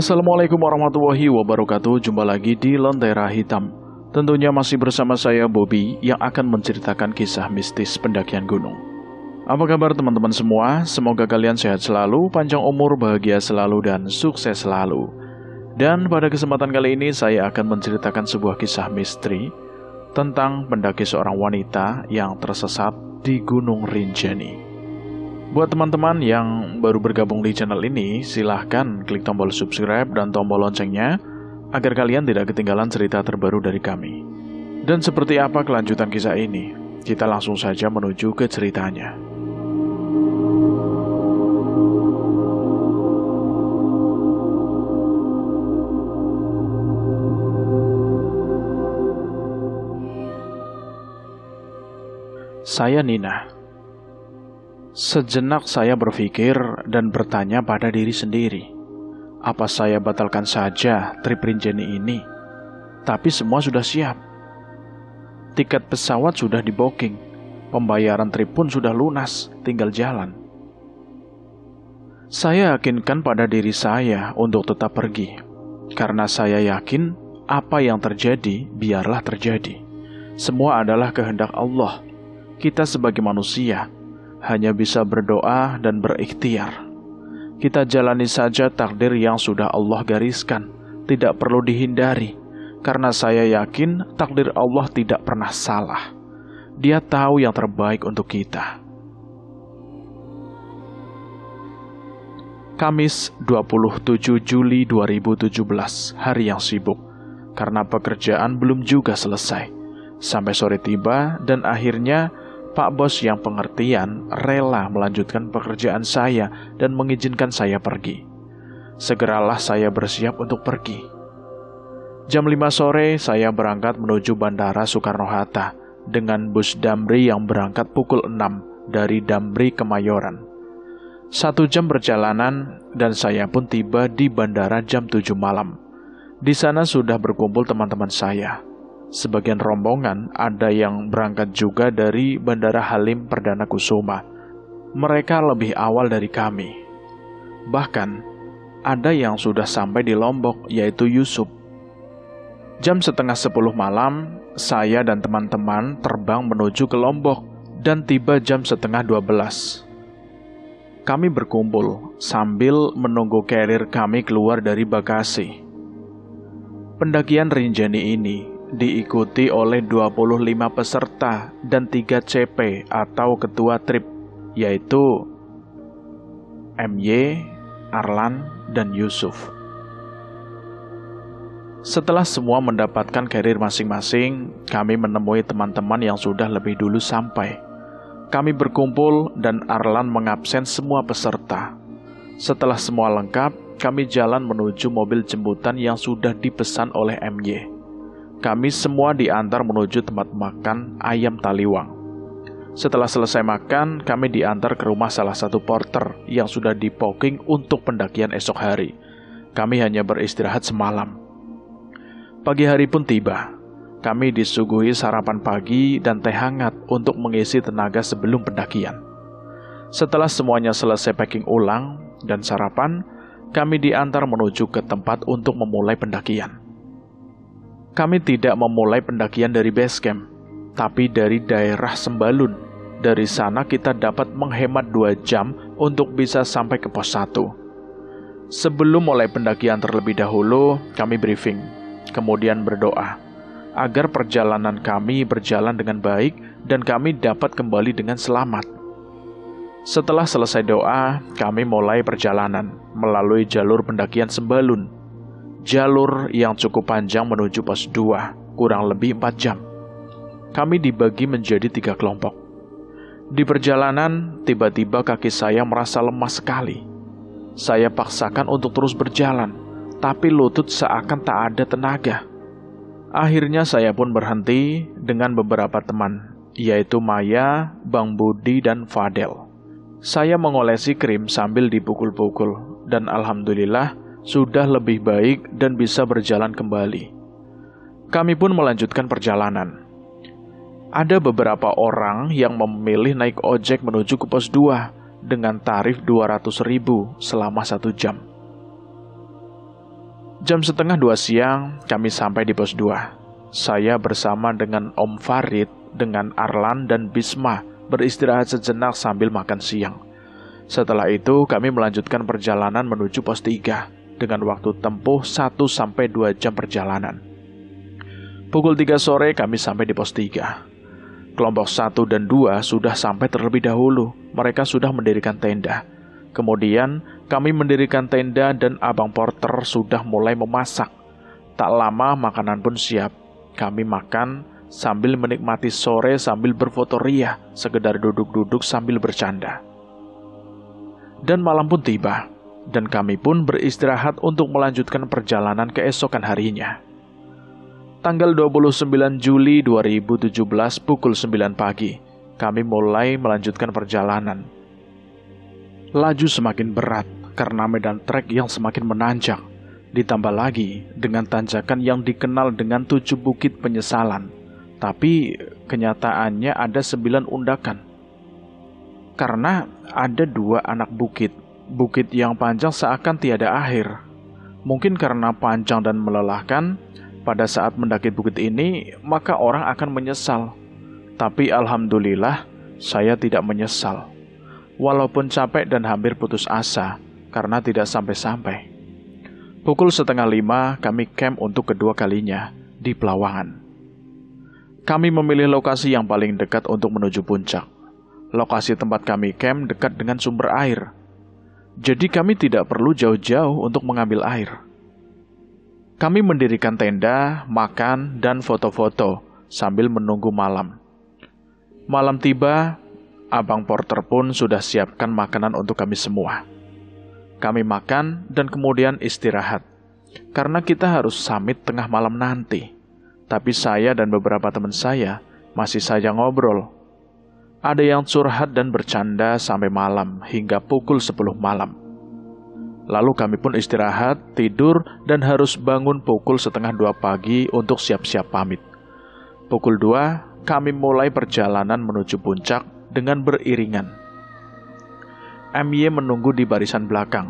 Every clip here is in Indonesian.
Assalamualaikum warahmatullahi wabarakatuh. Jumpa lagi di Lentera Hitam. Tentunya masih bersama saya Bobby yang akan menceritakan kisah mistis pendakian gunung. Apa kabar teman-teman semua? Semoga kalian sehat selalu, panjang umur, bahagia selalu, dan sukses selalu. Dan pada kesempatan kali ini saya akan menceritakan sebuah kisah misteri tentang pendaki seorang wanita yang tersesat di Gunung Rinjani. Buat teman-teman yang baru bergabung di channel ini, silahkan klik tombol subscribe dan tombol loncengnya agar kalian tidak ketinggalan cerita terbaru dari kami. Dan seperti apa kelanjutan kisah ini? Kita langsung saja menuju ke ceritanya. Saya Nina. Sejenak saya berpikir dan bertanya pada diri sendiri, apa saya batalkan saja trip Rinjani ini? Tapi semua sudah siap. Tiket pesawat sudah di-booking, pembayaran trip pun sudah lunas, tinggal jalan. Saya yakinkan pada diri saya untuk tetap pergi, karena saya yakin apa yang terjadi biarlah terjadi. Semua adalah kehendak Allah. Kita sebagai manusia hanya bisa berdoa dan berikhtiar. Kita jalani saja takdir yang sudah Allah gariskan, tidak perlu dihindari, karena saya yakin takdir Allah tidak pernah salah. Dia tahu yang terbaik untuk kita. Kamis 27 Juli 2017, hari yang sibuk, karena pekerjaan belum juga selesai. Sampai sore tiba dan akhirnya Pak Bos yang pengertian rela melanjutkan pekerjaan saya dan mengizinkan saya pergi. Segeralah saya bersiap untuk pergi. Jam 5 sore saya berangkat menuju Bandara Soekarno-Hatta dengan bus Damri yang berangkat pukul 6 dari Damri Kemayoran. 1 jam perjalanan dan saya pun tiba di bandara jam 7 malam. Di sana sudah berkumpul teman-teman saya. Sebagian rombongan ada yang berangkat juga dari Bandara Halim Perdana Kusuma. Mereka lebih awal dari kami. Bahkan, ada yang sudah sampai di Lombok, yaitu Yusuf. Jam setengah 10 malam, saya dan teman-teman terbang menuju ke Lombok dan tiba jam setengah 12. Kami berkumpul sambil menunggu carrier kami keluar dari bagasi. Pendakian Rinjani ini diikuti oleh 25 peserta dan 3 CP atau ketua trip, yaitu MY, Arlan, dan Yusuf. Setelah semua mendapatkan karir masing-masing, kami menemui teman-teman yang sudah lebih dulu sampai. Kami berkumpul dan Arlan mengabsen semua peserta. Setelah semua lengkap, kami jalan menuju mobil jemputan yang sudah dipesan oleh MY. Kami semua diantar menuju tempat makan ayam taliwang. Setelah selesai makan, kami diantar ke rumah salah satu porter yang sudah di-booking untuk pendakian esok hari. Kami hanya beristirahat semalam. Pagi hari pun tiba. Kami disuguhi sarapan pagi dan teh hangat untuk mengisi tenaga sebelum pendakian. Setelah semuanya selesai packing ulang dan sarapan, kami diantar menuju ke tempat untuk memulai pendakian. Kami tidak memulai pendakian dari base camp, tapi dari daerah Sembalun. Dari sana kita dapat menghemat 2 jam untuk bisa sampai ke pos 1. Sebelum mulai pendakian terlebih dahulu, kami briefing, kemudian berdoa, agar perjalanan kami berjalan dengan baik dan kami dapat kembali dengan selamat. Setelah selesai doa, kami mulai perjalanan melalui jalur pendakian Sembalun. Jalur yang cukup panjang menuju pos 2, kurang lebih 4 jam. Kami dibagi menjadi 3 kelompok. Di perjalanan, tiba-tiba kaki saya merasa lemah sekali. Saya paksakan untuk terus berjalan, tapi lutut seakan tak ada tenaga. Akhirnya saya pun berhenti dengan beberapa teman, yaitu Maya, Bang Budi, dan Fadel. Saya mengolesi krim sambil dipukul-pukul, dan alhamdulillah, sudah lebih baik dan bisa berjalan kembali. Kami pun melanjutkan perjalanan. Ada beberapa orang yang memilih naik ojek menuju ke pos 2 dengan tarif 200.000 selama 1 jam. Jam setengah 2 siang, kami sampai di pos 2. Saya bersama dengan Om Farid, dengan Arlan dan Bisma beristirahat sejenak sambil makan siang. Setelah itu, kami melanjutkan perjalanan menuju pos 3 dengan waktu tempuh 1-2 jam perjalanan. Pukul 3 sore kami sampai di pos 3. Kelompok 1 dan 2 sudah sampai terlebih dahulu. Mereka sudah mendirikan tenda. Kemudian kami mendirikan tenda dan abang porter sudah mulai memasak. Tak lama makanan pun siap. Kami makan sambil menikmati sore sambil berfoto ria, sekedar duduk-duduk sambil bercanda. Dan malam pun tiba, dan kami pun beristirahat untuk melanjutkan perjalanan keesokan harinya. Tanggal 29 Juli 2017 pukul 9 pagi, kami mulai melanjutkan perjalanan. Laju semakin berat karena medan trek yang semakin menanjak, ditambah lagi dengan tanjakan yang dikenal dengan 7 bukit penyesalan. Tapi kenyataannya ada 9 undakan. Karena ada 2 anak bukit. Bukit yang panjang seakan tiada akhir. Mungkin karena panjang dan melelahkan, pada saat mendaki bukit ini, maka orang akan menyesal. Tapi alhamdulillah, saya tidak menyesal. Walaupun capek dan hampir putus asa, karena tidak sampai-sampai. Pukul 4:30 kami camp untuk kedua kalinya di Pelawangan. Kami memilih lokasi yang paling dekat untuk menuju puncak. Lokasi tempat kami camp dekat dengan sumber air. Jadi kami tidak perlu jauh-jauh untuk mengambil air. Kami mendirikan tenda, makan, dan foto-foto sambil menunggu malam. Malam tiba, abang porter pun sudah siapkan makanan untuk kami semua. Kami makan dan kemudian istirahat. Karena kita harus summit tengah malam nanti. Tapi saya dan beberapa teman saya masih saja ngobrol. Ada yang curhat dan bercanda sampai malam hingga pukul 10 malam. Lalu kami pun istirahat, tidur, dan harus bangun pukul 1:30 pagi untuk siap-siap pamit. Pukul 2, kami mulai perjalanan menuju puncak dengan beriringan. MY menunggu di barisan belakang,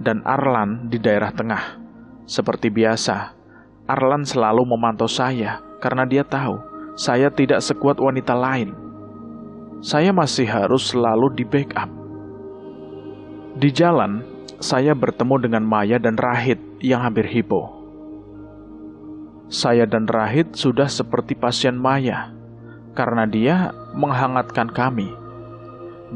dan Arlan di daerah tengah. Seperti biasa, Arlan selalu memantau saya karena dia tahu saya tidak sekuat wanita lain. Saya masih harus selalu di backup. Di jalan, saya bertemu dengan Maya dan Rahid yang hampir hipo. Saya dan Rahid sudah seperti pasien Maya, karena dia menghangatkan kami,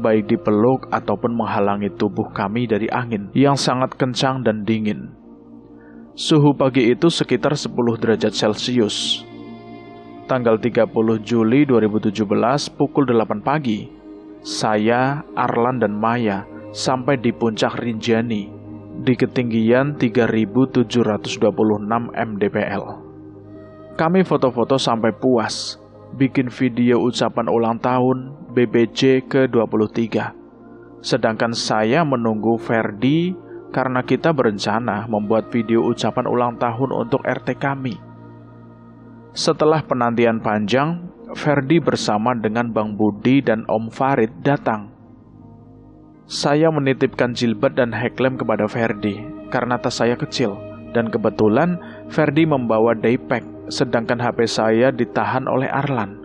baik dipeluk ataupun menghalangi tubuh kami dari angin yang sangat kencang dan dingin. Suhu pagi itu sekitar 10 derajat Celcius. Tanggal 30 Juli 2017 pukul 8 pagi, saya, Arlan, dan Maya sampai di puncak Rinjani di ketinggian 3.726 mdpl. Kami foto-foto sampai puas, bikin video ucapan ulang tahun BBJ ke-23. Sedangkan saya menunggu Ferdi karena kita berencana membuat video ucapan ulang tahun untuk RT kami. Setelah penantian panjang, Ferdi bersama dengan Bang Budi dan Om Farid datang. Saya menitipkan jilbab dan headlamp kepada Ferdi karena tas saya kecil, dan kebetulan Ferdi membawa daypack, sedangkan HP saya ditahan oleh Arlan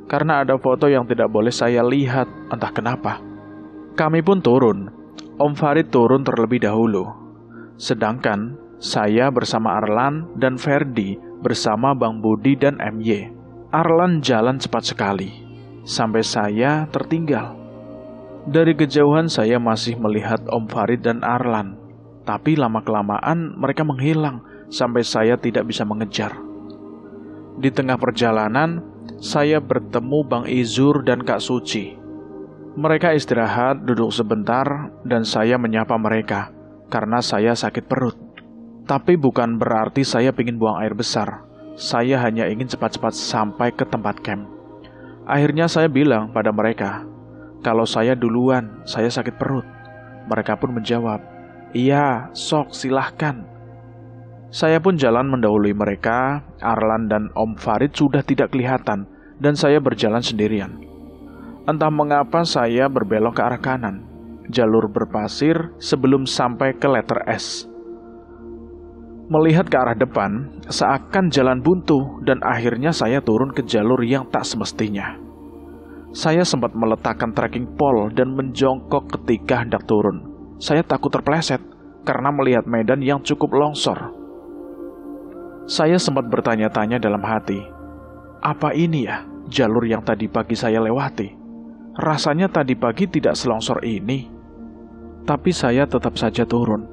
karena ada foto yang tidak boleh saya lihat, entah kenapa. Kami pun turun. Om Farid turun terlebih dahulu, sedangkan saya bersama Arlan dan Ferdi bersama Bang Budi dan MY. Arlan jalan cepat sekali, sampai saya tertinggal. Dari kejauhan saya masih melihat Om Farid dan Arlan, tapi lama-kelamaan mereka menghilang sampai saya tidak bisa mengejar. Di tengah perjalanan, saya bertemu Bang Izur dan Kak Suci. Mereka istirahat, duduk sebentar, dan saya menyapa mereka karena saya sakit perut. Tapi bukan berarti saya ingin buang air besar. Saya hanya ingin cepat-cepat sampai ke tempat camp. Akhirnya saya bilang pada mereka, kalau saya duluan, saya sakit perut. Mereka pun menjawab, iya, sok silahkan. Saya pun jalan mendahului mereka. Arlan dan Om Farid sudah tidak kelihatan, dan saya berjalan sendirian. Entah mengapa saya berbelok ke arah kanan, jalur berpasir sebelum sampai ke letter S. Melihat ke arah depan, seakan jalan buntu dan akhirnya saya turun ke jalur yang tak semestinya. Saya sempat meletakkan trekking pole dan menjongkok ketika hendak turun. Saya takut terpeleset karena melihat medan yang cukup longsor. Saya sempat bertanya-tanya dalam hati, apa ini ya jalur yang tadi pagi saya lewati? Rasanya tadi pagi tidak selongsor ini. Tapi saya tetap saja turun.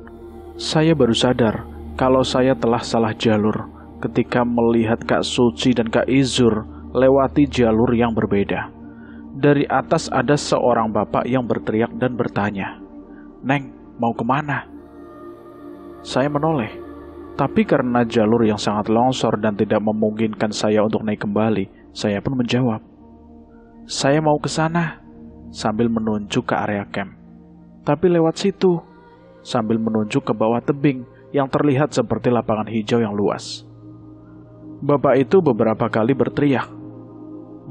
Saya baru sadar kalau saya telah salah jalur ketika melihat Kak Suci dan Kak Izur lewati jalur yang berbeda. Dari atas ada seorang bapak yang berteriak dan bertanya, "Neng, mau kemana?" Saya menoleh, tapi karena jalur yang sangat longsor dan tidak memungkinkan saya untuk naik kembali, saya pun menjawab, "Saya mau ke sana," sambil menunjuk ke area camp. "Tapi lewat situ," sambil menunjuk ke bawah tebing yang terlihat seperti lapangan hijau yang luas. Bapak itu beberapa kali berteriak,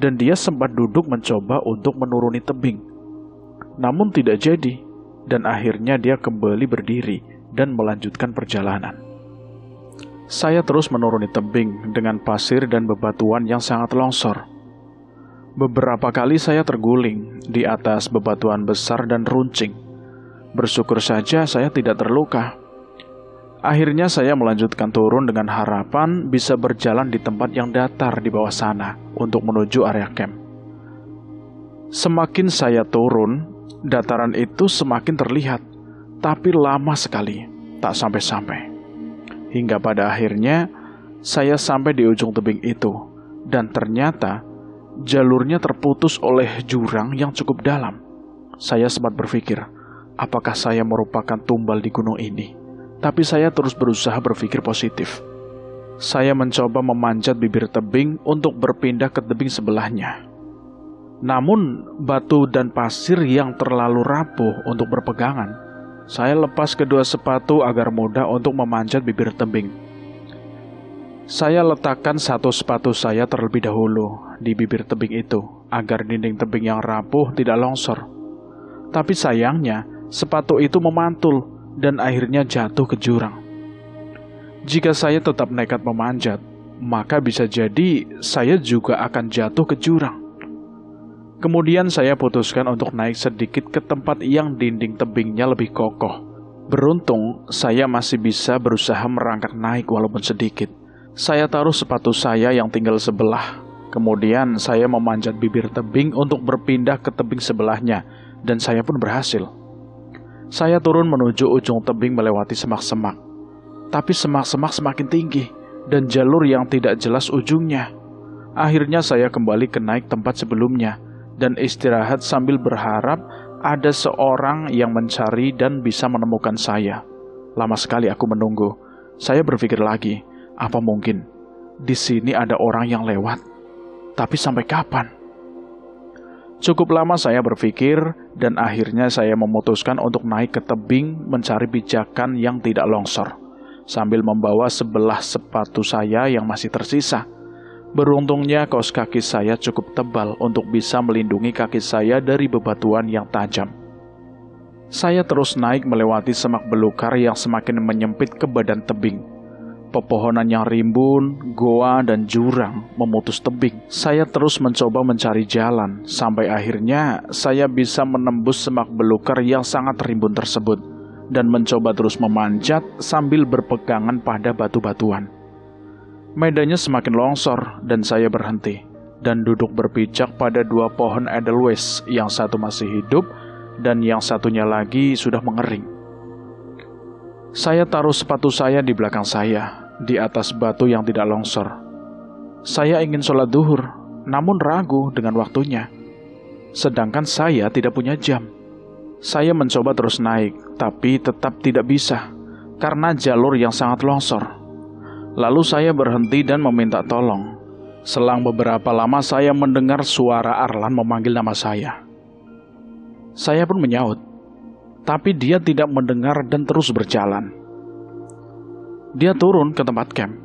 dan dia sempat duduk mencoba untuk menuruni tebing. Namun tidak jadi, dan akhirnya dia kembali berdiri dan melanjutkan perjalanan. Saya terus menuruni tebing dengan pasir dan bebatuan yang sangat longsor. Beberapa kali saya terguling di atas bebatuan besar dan runcing. Bersyukur saja saya tidak terluka. Akhirnya saya melanjutkan turun dengan harapan bisa berjalan di tempat yang datar di bawah sana untuk menuju area camp. Semakin saya turun, dataran itu semakin terlihat, tapi lama sekali, tak sampai-sampai. Hingga pada akhirnya, saya sampai di ujung tebing itu, dan ternyata jalurnya terputus oleh jurang yang cukup dalam. Saya sempat berpikir, apakah saya merupakan tumbal di gunung ini? Tapi saya terus berusaha berpikir positif. Saya mencoba memanjat bibir tebing untuk berpindah ke tebing sebelahnya. Namun, batu dan pasir yang terlalu rapuh untuk berpegangan. Saya lepas kedua sepatu agar mudah untuk memanjat bibir tebing. Saya letakkan satu sepatu saya terlebih dahulu di bibir tebing itu, agar dinding tebing yang rapuh tidak longsor. Tapi sayangnya, sepatu itu memantul dan akhirnya jatuh ke jurang. Jika saya tetap nekat memanjat, maka bisa jadi saya juga akan jatuh ke jurang. Kemudian saya putuskan untuk naik sedikit ke tempat yang dinding tebingnya lebih kokoh. Beruntung, saya masih bisa berusaha merangkak naik walaupun sedikit. Saya taruh sepatu saya yang tinggal sebelah. Kemudian saya memanjat bibir tebing untuk berpindah ke tebing sebelahnya, dan saya pun berhasil. Saya turun menuju ujung tebing melewati semak-semak. Tapi semak-semak semakin tinggi dan jalur yang tidak jelas ujungnya. Akhirnya saya kembali ke naik tempat sebelumnya dan istirahat sambil berharap ada seorang yang mencari dan bisa menemukan saya. Lama sekali aku menunggu. Saya berpikir lagi, apa mungkin di sini ada orang yang lewat? Tapi sampai kapan? Cukup lama saya berpikir dan akhirnya saya memutuskan untuk naik ke tebing mencari pijakan yang tidak longsor, sambil membawa sebelah sepatu saya yang masih tersisa. Beruntungnya kaos kaki saya cukup tebal untuk bisa melindungi kaki saya dari bebatuan yang tajam. Saya terus naik melewati semak belukar yang semakin menyempit ke badan tebing. Pepohonan yang rimbun, goa, dan jurang memutus tebing. Saya terus mencoba mencari jalan, sampai akhirnya saya bisa menembus semak belukar yang sangat rimbun tersebut, dan mencoba terus memanjat sambil berpegangan pada batu-batuan. Medannya semakin longsor, dan saya berhenti, dan duduk berpijak pada dua pohon edelweiss, yang satu masih hidup, dan yang satunya lagi sudah mengering. Saya taruh sepatu saya di belakang saya, di atas batu yang tidak longsor. Saya ingin sholat duhur, namun ragu dengan waktunya. Sedangkan saya tidak punya jam. Saya mencoba terus naik, tapi tetap tidak bisa, karena jalur yang sangat longsor. Lalu saya berhenti dan meminta tolong. Selang beberapa lama saya mendengar suara Arlan memanggil nama saya. Saya pun menyaut, tapi dia tidak mendengar dan terus berjalan. Dia turun ke tempat camp.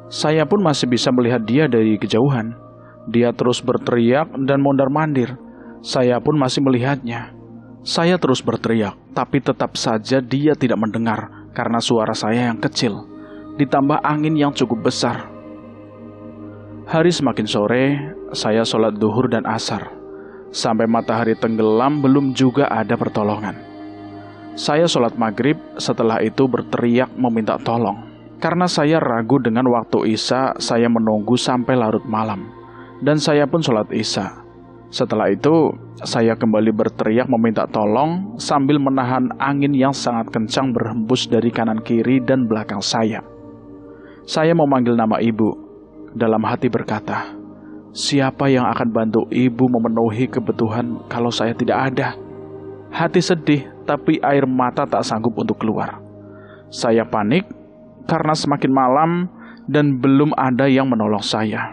Saya pun masih bisa melihat dia dari kejauhan. Dia terus berteriak dan mondar-mandir. Saya pun masih melihatnya. Saya terus berteriak, tapi tetap saja dia tidak mendengar karena suara saya yang kecil. ditambah angin yang cukup besar. Hari semakin sore, saya sholat duhur dan asar. Sampai matahari tenggelam belum juga ada pertolongan. Saya sholat maghrib, setelah itu berteriak meminta tolong. Karena saya ragu dengan waktu isya, saya menunggu sampai larut malam. Dan saya pun sholat isya. Setelah itu, saya kembali berteriak meminta tolong sambil menahan angin yang sangat kencang berhembus dari kanan kiri dan belakang saya. Saya memanggil nama ibu, dalam hati berkata, siapa yang akan bantu ibu memenuhi kebutuhan kalau saya tidak ada? Hati sedih, tapi air mata tak sanggup untuk keluar. Saya panik karena semakin malam dan belum ada yang menolong saya.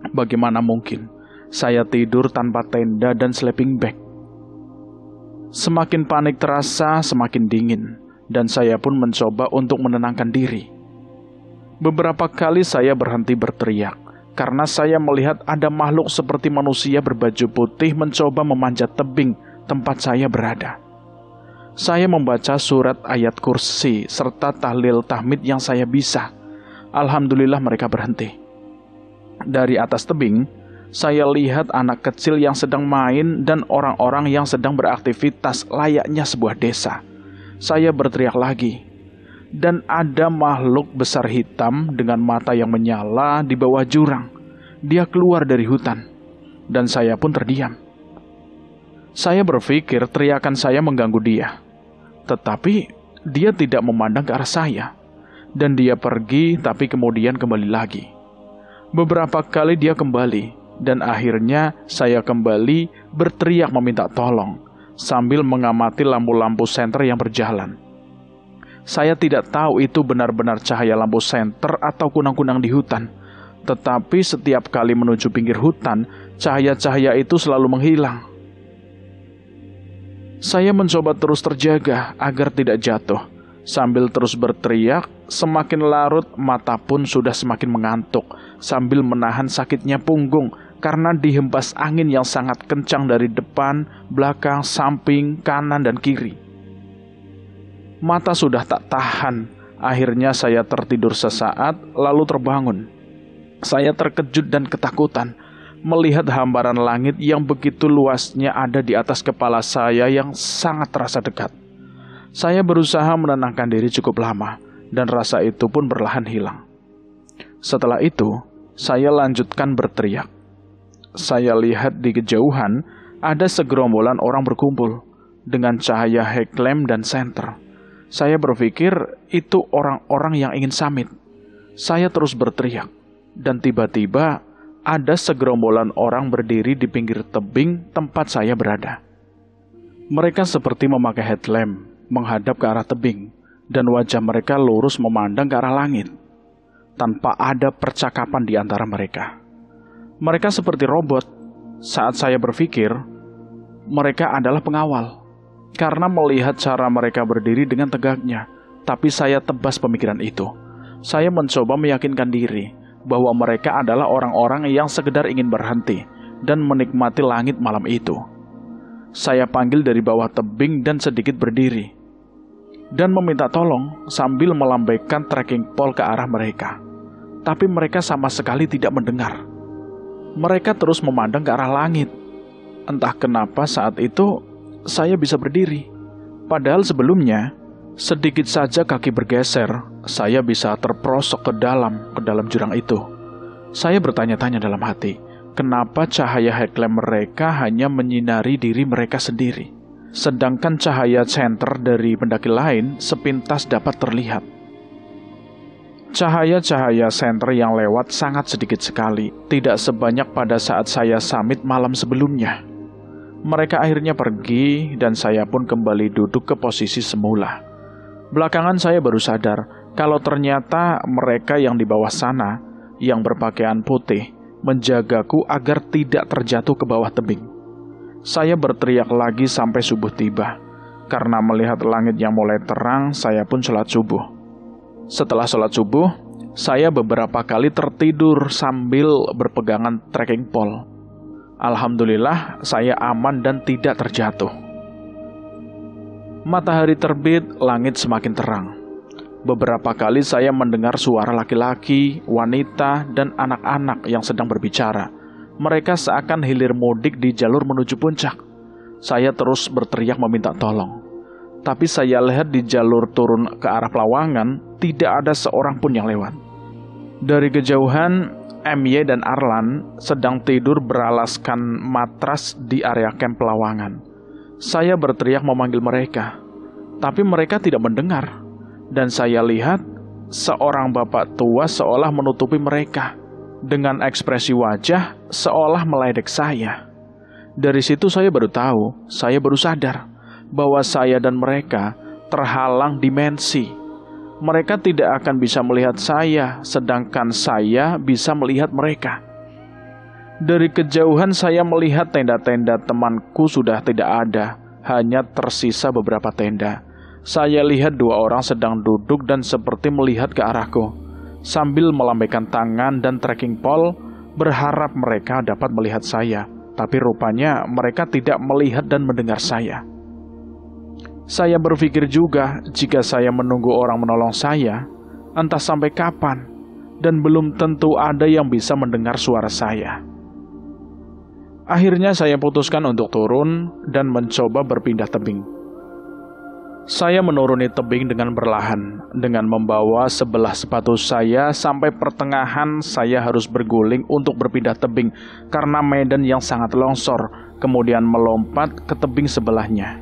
Bagaimana mungkin saya tidur tanpa tenda dan sleeping bag? Semakin panik terasa, semakin dingin, dan saya pun mencoba untuk menenangkan diri. Beberapa kali saya berhenti berteriak, karena saya melihat ada makhluk seperti manusia berbaju putih mencoba memanjat tebing tempat saya berada. Saya membaca surat ayat kursi serta tahlil tahmid yang saya bisa. Alhamdulillah mereka berhenti. Dari atas tebing, saya lihat anak kecil yang sedang main dan orang-orang yang sedang beraktivitas layaknya sebuah desa. Saya berteriak lagi. Dan ada makhluk besar hitam dengan mata yang menyala di bawah jurang. Dia keluar dari hutan. Dan saya pun terdiam. Saya berpikir teriakan saya mengganggu dia. Tetapi dia tidak memandang ke arah saya. Dan dia pergi tapi kemudian kembali lagi. Beberapa kali dia kembali. Dan akhirnya saya kembali berteriak meminta tolong sambil mengamati lampu-lampu senter yang berjalan. Saya tidak tahu itu benar-benar cahaya lampu senter atau kunang-kunang di hutan. Tetapi setiap kali menuju pinggir hutan, cahaya-cahaya itu selalu menghilang. Saya mencoba terus terjaga agar tidak jatuh. Sambil terus berteriak, semakin larut mata pun sudah semakin mengantuk sambil menahan sakitnya punggung karena dihempas angin yang sangat kencang dari depan, belakang, samping, kanan, dan kiri. Mata sudah tak tahan. Akhirnya saya tertidur sesaat, lalu terbangun. Saya terkejut dan ketakutan melihat hamparan langit yang begitu luasnya ada di atas kepala saya yang sangat terasa dekat. Saya berusaha menenangkan diri cukup lama, dan rasa itu pun perlahan hilang. Setelah itu, saya lanjutkan berteriak. Saya lihat di kejauhan ada segerombolan orang berkumpul dengan cahaya headlamp dan senter. Saya berpikir itu orang-orang yang ingin summit. Saya terus berteriak, dan tiba-tiba ada segerombolan orang berdiri di pinggir tebing tempat saya berada. Mereka seperti memakai headlamp menghadap ke arah tebing, dan wajah mereka lurus memandang ke arah langit, tanpa ada percakapan di antara mereka. Mereka seperti robot. Saat saya berpikir, mereka adalah pengawal, karena melihat cara mereka berdiri dengan tegaknya. Tapi saya tebas pemikiran itu. Saya mencoba meyakinkan diri bahwa mereka adalah orang-orang yang sekedar ingin berhenti dan menikmati langit malam itu. Saya panggil dari bawah tebing dan sedikit berdiri, dan meminta tolong sambil melambaikan trekking pole ke arah mereka. Tapi mereka sama sekali tidak mendengar. Mereka terus memandang ke arah langit. Entah kenapa saat itu saya bisa berdiri. Padahal sebelumnya, sedikit saja kaki bergeser, saya bisa terperosok ke dalam jurang itu. Saya bertanya-tanya dalam hati, kenapa cahaya headlamp mereka hanya menyinari diri mereka sendiri, sedangkan cahaya senter dari pendaki lain sepintas dapat terlihat. Cahaya-cahaya senter yang lewat sangat sedikit sekali, tidak sebanyak pada saat saya summit malam sebelumnya. Mereka akhirnya pergi dan saya pun kembali duduk ke posisi semula. Belakangan saya baru sadar kalau ternyata mereka yang di bawah sana, yang berpakaian putih, menjagaku agar tidak terjatuh ke bawah tebing. Saya berteriak lagi sampai subuh tiba. Karena melihat langit yang mulai terang, saya pun sholat subuh. Setelah sholat subuh, saya beberapa kali tertidur sambil berpegangan trekking pole. Alhamdulillah, saya aman dan tidak terjatuh. Matahari terbit, langit semakin terang. Beberapa kali saya mendengar suara laki-laki, wanita, dan anak-anak yang sedang berbicara. Mereka seakan hilir mudik di jalur menuju puncak. Saya terus berteriak meminta tolong. Tapi saya lihat di jalur turun ke arah Pelawangan, tidak ada seorang pun yang lewat. Dari kejauhan, MY dan Arlan sedang tidur beralaskan matras di area camp Pelawangan. Saya berteriak memanggil mereka, tapi mereka tidak mendengar. Dan saya lihat seorang bapak tua seolah menutupi mereka dengan ekspresi wajah seolah meledek saya. Dari situ saya baru sadar bahwa saya dan mereka terhalang dimensi. Mereka tidak akan bisa melihat saya, sedangkan saya bisa melihat mereka. Dari kejauhan saya melihat tenda-tenda temanku sudah tidak ada, hanya tersisa beberapa tenda. Saya lihat dua orang sedang duduk dan seperti melihat ke arahku, sambil melambaikan tangan dan trekking pole, berharap mereka dapat melihat saya. Tapi rupanya mereka tidak melihat dan mendengar saya. Saya berpikir juga, jika saya menunggu orang menolong saya, entah sampai kapan, dan belum tentu ada yang bisa mendengar suara saya. Akhirnya saya putuskan untuk turun dan mencoba berpindah tebing. Saya menuruni tebing dengan perlahan, dengan membawa sebelah sepatu saya sampai pertengahan. Saya harus berguling untuk berpindah tebing karena medan yang sangat longsor, kemudian melompat ke tebing sebelahnya.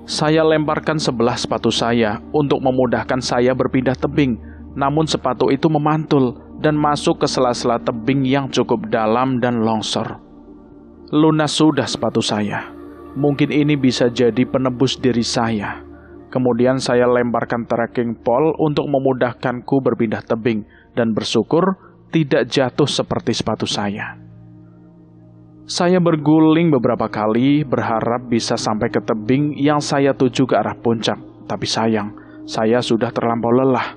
Saya lemparkan sebelah sepatu saya untuk memudahkan saya berpindah tebing, namun sepatu itu memantul dan masuk ke sela-sela tebing yang cukup dalam dan longsor. Lunas sudah sepatu saya. Mungkin ini bisa jadi penebus diri saya. Kemudian saya lemparkan trekking pole untuk memudahkanku berpindah tebing dan bersyukur tidak jatuh seperti sepatu saya. Saya berguling beberapa kali berharap bisa sampai ke tebing yang saya tuju ke arah puncak. Tapi sayang, saya sudah terlampau lelah.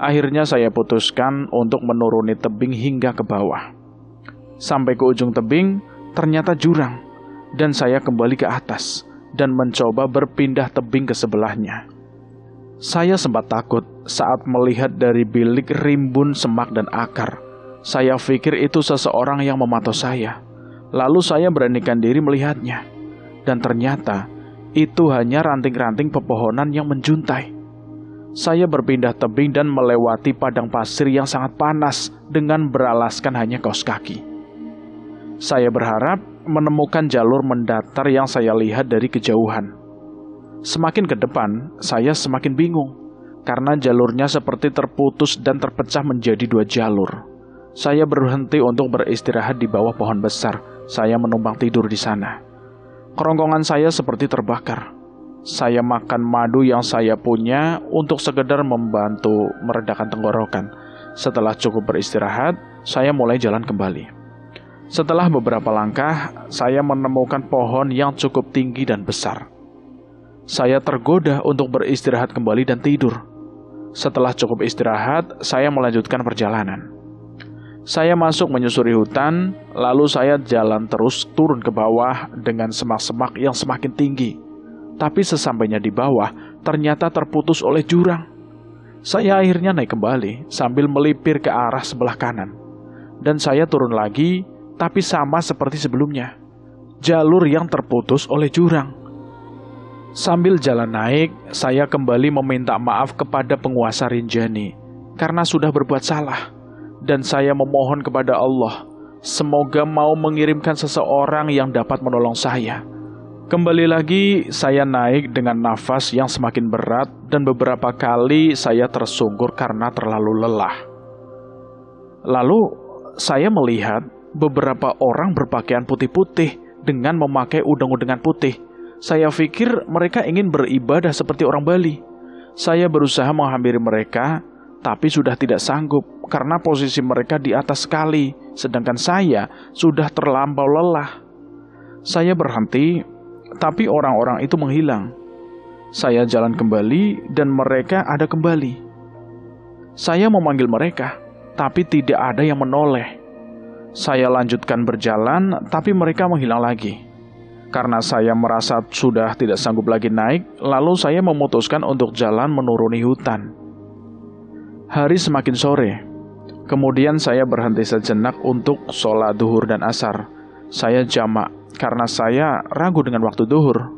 Akhirnya saya putuskan untuk menuruni tebing hingga ke bawah. Sampai ke ujung tebing, ternyata jurang, dan saya kembali ke atas dan mencoba berpindah tebing ke sebelahnya. Saya sempat takut saat melihat dari bilik rimbun semak dan akar. Saya pikir itu seseorang yang memantau saya. Lalu saya beranikan diri melihatnya. Dan ternyata itu hanya ranting-ranting pepohonan yang menjuntai. Saya berpindah tebing dan melewati padang pasir yang sangat panas dengan beralaskan hanya kaos kaki. Saya berharap menemukan jalur mendatar yang saya lihat dari kejauhan. Semakin ke depan, saya semakin bingung, karena jalurnya seperti terputus dan terpecah menjadi dua jalur. Saya berhenti untuk beristirahat di bawah pohon besar. Saya menumpang tidur di sana. Kerongkongan saya seperti terbakar. Saya makan madu yang saya punya untuk sekedar membantu meredakan tenggorokan. Setelah cukup beristirahat, saya mulai jalan kembali. Setelah beberapa langkah, saya menemukan pohon yang cukup tinggi dan besar. Saya tergoda untuk beristirahat kembali dan tidur. Setelah cukup istirahat, saya melanjutkan perjalanan. Saya masuk menyusuri hutan, lalu saya jalan terus turun ke bawah dengan semak-semak yang semakin tinggi. Tapi sesampainya di bawah, ternyata terputus oleh jurang. Saya akhirnya naik kembali sambil melipir ke arah sebelah kanan. Dan saya turun lagi, tapi sama seperti sebelumnya, jalur yang terputus oleh jurang. Sambil jalan naik, saya kembali meminta maaf kepada penguasa Rinjani karena sudah berbuat salah, dan saya memohon kepada Allah, semoga mau mengirimkan seseorang yang dapat menolong saya. Kembali lagi, saya naik dengan nafas yang semakin berat, dan beberapa kali saya tersungkur karena terlalu lelah. Lalu, saya melihat beberapa orang berpakaian putih-putih dengan memakai udeng-udengan putih. Saya pikir mereka ingin beribadah seperti orang Bali. Saya berusaha menghampiri mereka, tapi sudah tidak sanggup karena posisi mereka di atas sekali, sedangkan saya sudah terlampau lelah. Saya berhenti, tapi orang-orang itu menghilang. Saya jalan kembali dan mereka ada kembali. Saya memanggil mereka, tapi tidak ada yang menoleh. Saya lanjutkan berjalan, tapi mereka menghilang lagi. Karena saya merasa sudah tidak sanggup lagi naik, lalu saya memutuskan untuk jalan menuruni hutan. Hari semakin sore. Kemudian saya berhenti sejenak untuk sholat duhur dan asar. Saya jamak karena saya ragu dengan waktu duhur.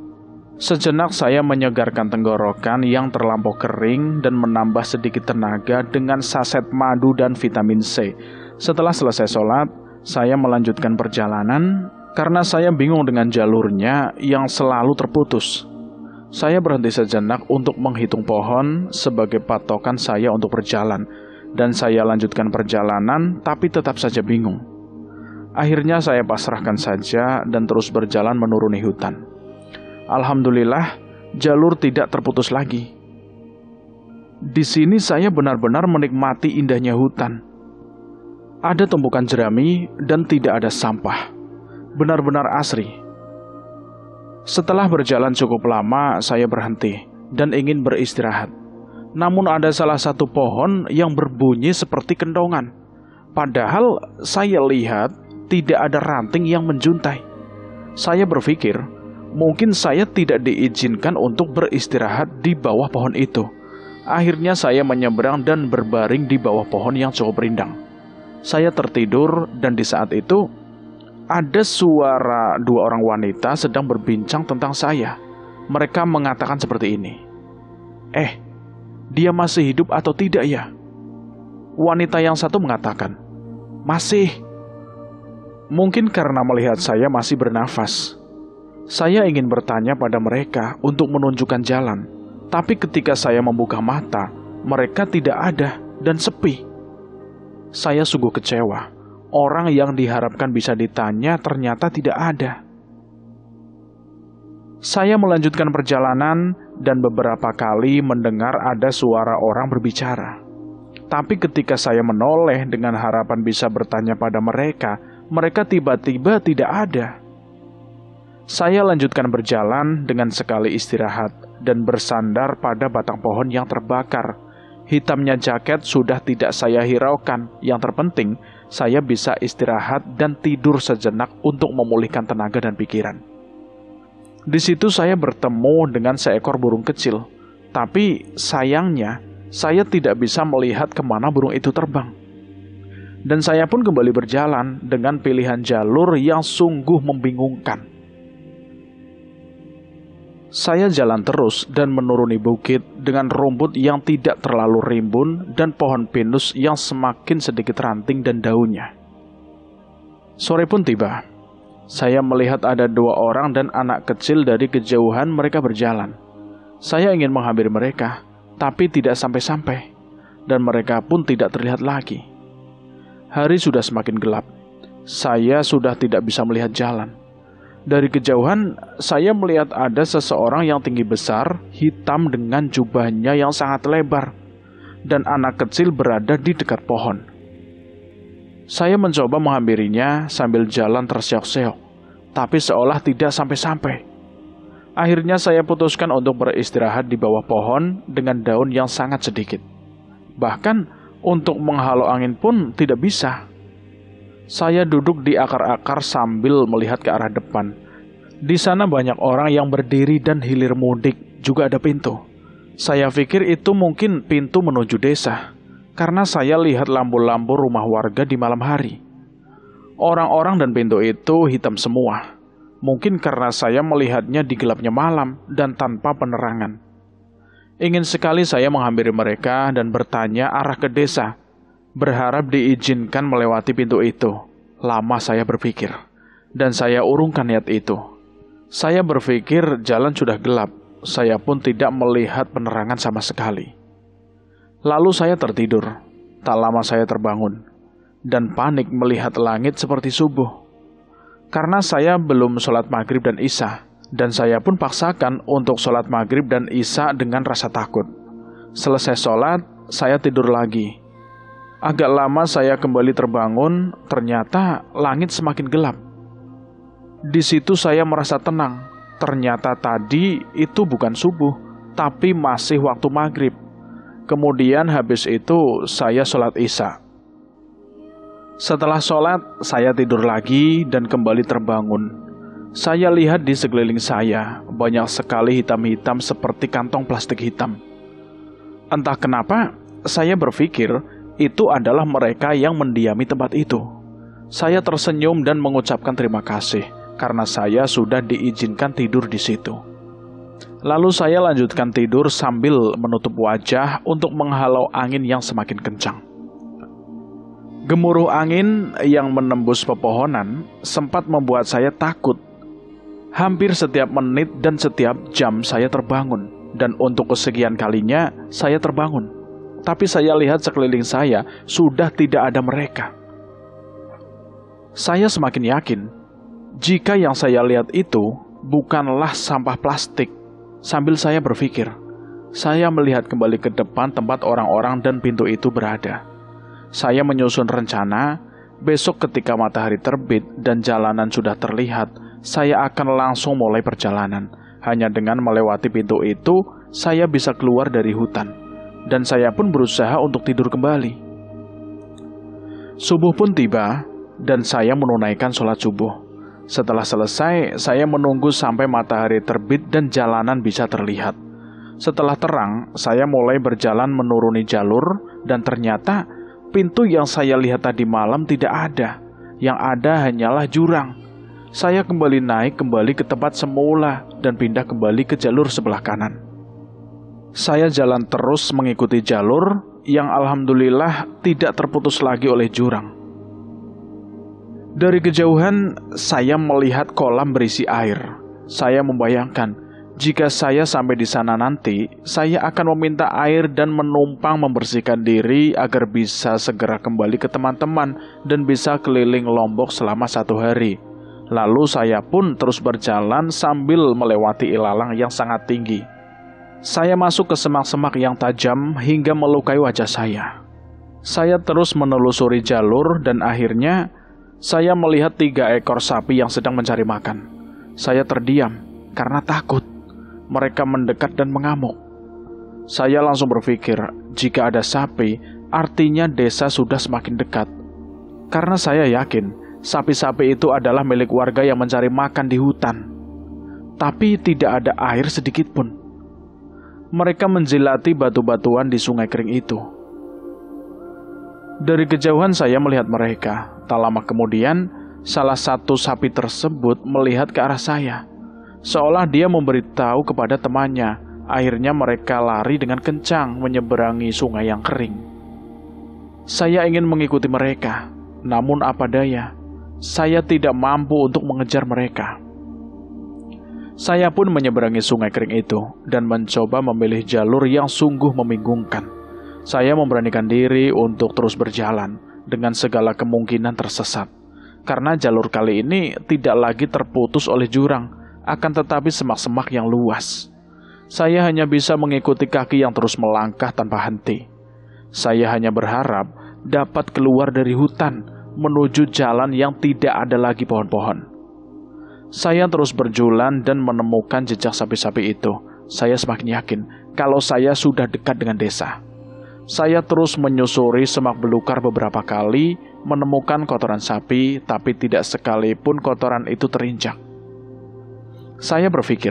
Sejenak saya menyegarkan tenggorokan yang terlampau kering dan menambah sedikit tenaga dengan saset madu dan vitamin C. Setelah selesai sholat, saya melanjutkan perjalanan karena saya bingung dengan jalurnya yang selalu terputus. Saya berhenti sejenak untuk menghitung pohon sebagai patokan saya untuk berjalan, dan saya lanjutkan perjalanan tapi tetap saja bingung. Akhirnya saya pasrahkan saja dan terus berjalan menuruni hutan. Alhamdulillah, jalur tidak terputus lagi. Di sini saya benar-benar menikmati indahnya hutan. Ada tumpukan jerami dan tidak ada sampah. Benar-benar asri. Setelah berjalan cukup lama, saya berhenti dan ingin beristirahat. Namun ada salah satu pohon yang berbunyi seperti kendongan. Padahal saya lihat tidak ada ranting yang menjuntai. Saya berpikir, mungkin saya tidak diizinkan untuk beristirahat di bawah pohon itu. Akhirnya saya menyeberang dan berbaring di bawah pohon yang cukup rindang. Saya tertidur dan di saat itu ada suara dua orang wanita sedang berbincang tentang saya. Mereka mengatakan seperti ini. Dia masih hidup atau tidak ya? Wanita yang satu mengatakan, masih. Mungkin karena melihat saya masih bernafas. Saya ingin bertanya pada mereka untuk menunjukkan jalan. Tapi ketika saya membuka mata, mereka tidak ada dan sepi. Saya sungguh kecewa. Orang yang diharapkan bisa ditanya ternyata tidak ada. Saya melanjutkan perjalanan dan beberapa kali mendengar ada suara orang berbicara. Tapi ketika saya menoleh dengan harapan bisa bertanya pada mereka, mereka tiba-tiba tidak ada. Saya lanjutkan berjalan dengan sekali istirahat dan bersandar pada batang pohon yang terbakar. Hitamnya jaket sudah tidak saya hiraukan. Yang terpenting, saya bisa istirahat dan tidur sejenak untuk memulihkan tenaga dan pikiran. Di situ saya bertemu dengan seekor burung kecil. Tapi sayangnya, saya tidak bisa melihat kemana burung itu terbang. Dan saya pun kembali berjalan dengan pilihan jalur yang sungguh membingungkan. Saya jalan terus dan menuruni bukit dengan rumput yang tidak terlalu rimbun dan pohon pinus yang semakin sedikit ranting dan daunnya. Sore pun tiba. Saya melihat ada dua orang dan anak kecil dari kejauhan mereka berjalan. Saya ingin menghampiri mereka, tapi tidak sampai-sampai, dan mereka pun tidak terlihat lagi. Hari sudah semakin gelap. Saya sudah tidak bisa melihat jalan. Dari kejauhan, saya melihat ada seseorang yang tinggi besar, hitam dengan jubahnya yang sangat lebar, dan anak kecil berada di dekat pohon. Saya mencoba menghampirinya sambil jalan terseok-seok, tapi seolah tidak sampai-sampai. Akhirnya saya putuskan untuk beristirahat di bawah pohon dengan daun yang sangat sedikit. Bahkan untuk menghalau angin pun tidak bisa. Saya duduk di akar-akar sambil melihat ke arah depan. Di sana banyak orang yang berdiri dan hilir mudik, juga ada pintu. Saya pikir itu mungkin pintu menuju desa, karena saya lihat lampu-lampu rumah warga di malam hari. Orang-orang dan pintu itu hitam semua. Mungkin karena saya melihatnya di gelapnya malam dan tanpa penerangan. Ingin sekali saya menghampiri mereka dan bertanya arah ke desa, berharap diizinkan melewati pintu itu. Lama saya berpikir, dan saya urungkan niat itu. Saya berpikir jalan sudah gelap, saya pun tidak melihat penerangan sama sekali. Lalu saya tertidur. Tak lama saya terbangun, dan panik melihat langit seperti subuh. Karena saya belum sholat maghrib dan isya, dan saya pun paksakan untuk sholat maghrib dan isya dengan rasa takut. Selesai sholat, saya tidur lagi. Agak lama saya kembali terbangun, ternyata langit semakin gelap. Di situ saya merasa tenang. Ternyata tadi itu bukan subuh, tapi masih waktu maghrib. Kemudian habis itu saya sholat isya. Setelah sholat, saya tidur lagi dan kembali terbangun. Saya lihat di sekeliling saya, banyak sekali hitam-hitam seperti kantong plastik hitam. Entah kenapa, saya berpikir itu adalah mereka yang mendiami tempat itu. Saya tersenyum dan mengucapkan terima kasih karena saya sudah diizinkan tidur di situ. Lalu saya lanjutkan tidur sambil menutup wajah untuk menghalau angin yang semakin kencang. Gemuruh angin yang menembus pepohonan sempat membuat saya takut. Hampir setiap menit dan setiap jam saya terbangun, dan untuk kesekian kalinya saya terbangun. Tapi saya lihat sekeliling saya sudah tidak ada mereka. Saya semakin yakin jika yang saya lihat itu bukanlah sampah plastik. Sambil saya berpikir, saya melihat kembali ke depan tempat orang-orang dan pintu itu berada. Saya menyusun rencana, besok ketika matahari terbit dan jalanan sudah terlihat, saya akan langsung mulai perjalanan. Hanya dengan melewati pintu itu, saya bisa keluar dari hutan. Dan saya pun berusaha untuk tidur kembali. Subuh pun tiba, dan saya menunaikan sholat subuh. Setelah selesai, saya menunggu sampai matahari terbit dan jalanan bisa terlihat. Setelah terang, saya mulai berjalan menuruni jalur, dan ternyata pintu yang saya lihat tadi malam tidak ada. Yang ada hanyalah jurang. Saya kembali naik kembali ke tempat semula dan pindah kembali ke jalur sebelah kanan. Saya jalan terus mengikuti jalur yang alhamdulillah tidak terputus lagi oleh jurang. Dari kejauhan, saya melihat kolam berisi air. Saya membayangkan, jika saya sampai di sana nanti, saya akan meminta air dan menumpang membersihkan diri agar bisa segera kembali ke teman-teman dan bisa keliling Lombok selama 1 hari. Lalu saya pun terus berjalan sambil melewati ilalang yang sangat tinggi. Saya masuk ke semak-semak yang tajam hingga melukai wajah saya. Saya terus menelusuri jalur dan akhirnya saya melihat 3 ekor sapi yang sedang mencari makan. Saya terdiam karena takut. Mereka mendekat dan mengamuk. Saya langsung berpikir, jika ada sapi, artinya desa sudah semakin dekat. Karena saya yakin, sapi-sapi itu adalah milik warga yang mencari makan di hutan. Tapi tidak ada air sedikit pun. Mereka menjilati batu-batuan di sungai kering itu. Dari kejauhan saya melihat mereka. Tak lama kemudian, salah satu sapi tersebut melihat ke arah saya. Seolah dia memberitahu kepada temannya. Akhirnya mereka lari dengan kencang menyeberangi sungai yang kering. Saya ingin mengikuti mereka, namun apa daya, saya tidak mampu untuk mengejar mereka. Saya pun menyeberangi sungai kering itu dan mencoba memilih jalur yang sungguh membingungkan. Saya memberanikan diri untuk terus berjalan dengan segala kemungkinan tersesat. Karena jalur kali ini tidak lagi terputus oleh jurang, akan tetapi semak-semak yang luas. Saya hanya bisa mengikuti kaki yang terus melangkah tanpa henti. Saya hanya berharap dapat keluar dari hutan menuju jalan yang tidak ada lagi pohon-pohon. Saya terus berjualan dan menemukan jejak sapi-sapi itu. Saya semakin yakin kalau saya sudah dekat dengan desa. Saya terus menyusuri semak belukar beberapa kali, menemukan kotoran sapi, tapi tidak sekalipun kotoran itu terinjak. Saya berpikir,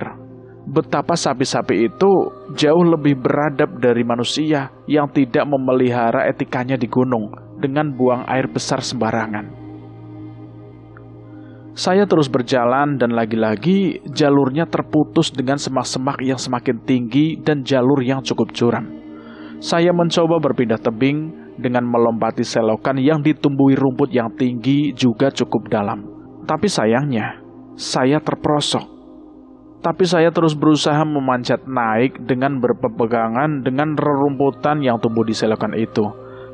betapa sapi-sapi itu jauh lebih beradab dari manusia yang tidak memelihara etikanya di gunung dengan buang air besar sembarangan. Saya terus berjalan dan lagi-lagi jalurnya terputus dengan semak-semak yang semakin tinggi dan jalur yang cukup curam. Saya mencoba berpindah tebing dengan melompati selokan yang ditumbuhi rumput yang tinggi juga cukup dalam. Tapi sayangnya, saya terperosok. Tapi saya terus berusaha memanjat naik dengan berpegangan dengan rerumputan yang tumbuh di selokan itu.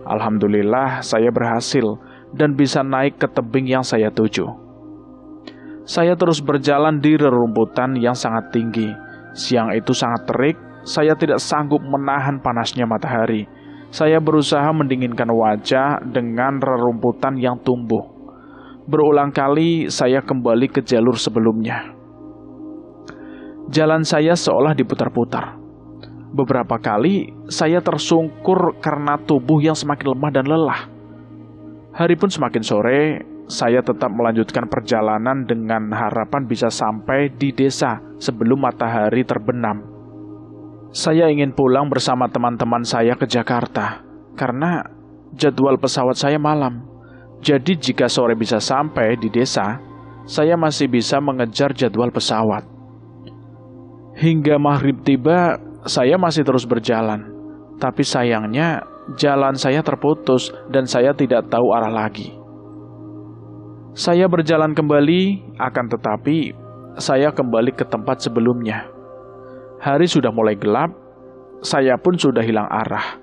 Alhamdulillah, saya berhasil dan bisa naik ke tebing yang saya tuju. Saya terus berjalan di rerumputan yang sangat tinggi. Siang itu sangat terik. Saya tidak sanggup menahan panasnya matahari. Saya berusaha mendinginkan wajah dengan rerumputan yang tumbuh. Berulang kali saya kembali ke jalur sebelumnya. Jalan saya seolah diputar-putar. Beberapa kali saya tersungkur karena tubuh yang semakin lemah dan lelah. Hari pun semakin sore, saya tetap melanjutkan perjalanan dengan harapan bisa sampai di desa sebelum matahari terbenam. Saya ingin pulang bersama teman-teman saya ke Jakarta, karena jadwal pesawat saya malam. Jadi jika sore bisa sampai di desa, saya masih bisa mengejar jadwal pesawat. Hingga maghrib tiba, saya masih terus berjalan. Tapi sayangnya, jalan saya terputus dan saya tidak tahu arah lagi. Saya berjalan kembali, akan tetapi saya kembali ke tempat sebelumnya. Hari sudah mulai gelap, saya pun sudah hilang arah.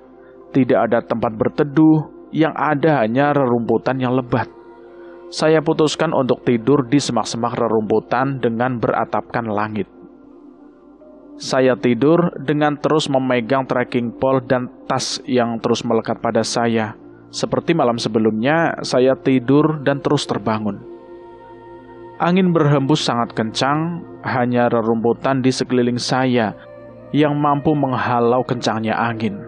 Tidak ada tempat berteduh, yang ada hanya rerumputan yang lebat. Saya putuskan untuk tidur di semak-semak rerumputan dengan beratapkan langit. Saya tidur dengan terus memegang trekking pole dan tas yang terus melekat pada saya. Seperti malam sebelumnya, saya tidur dan terus terbangun. Angin berhembus sangat kencang, hanya rerumputan di sekeliling saya yang mampu menghalau kencangnya angin.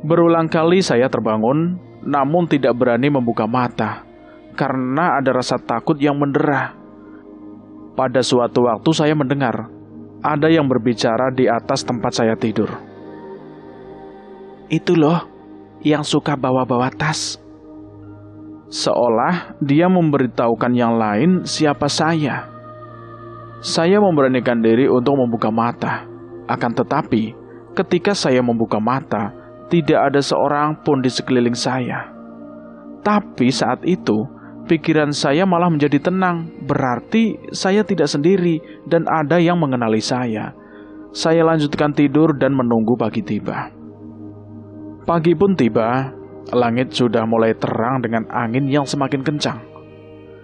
Berulang kali saya terbangun, namun tidak berani membuka mata, karena ada rasa takut yang mendera. Pada suatu waktu saya mendengar ada yang berbicara di atas tempat saya tidur. "Itu loh, yang suka bawa-bawa tas." Seolah dia memberitahukan yang lain siapa saya. Saya memberanikan diri untuk membuka mata. Akan tetapi, ketika saya membuka mata, tidak ada seorang pun di sekeliling saya. Tapi saat itu, pikiran saya malah menjadi tenang. Berarti saya tidak sendiri dan ada yang mengenali saya. Saya lanjutkan tidur dan menunggu pagi tiba. Pagi pun tiba, langit sudah mulai terang dengan angin yang semakin kencang.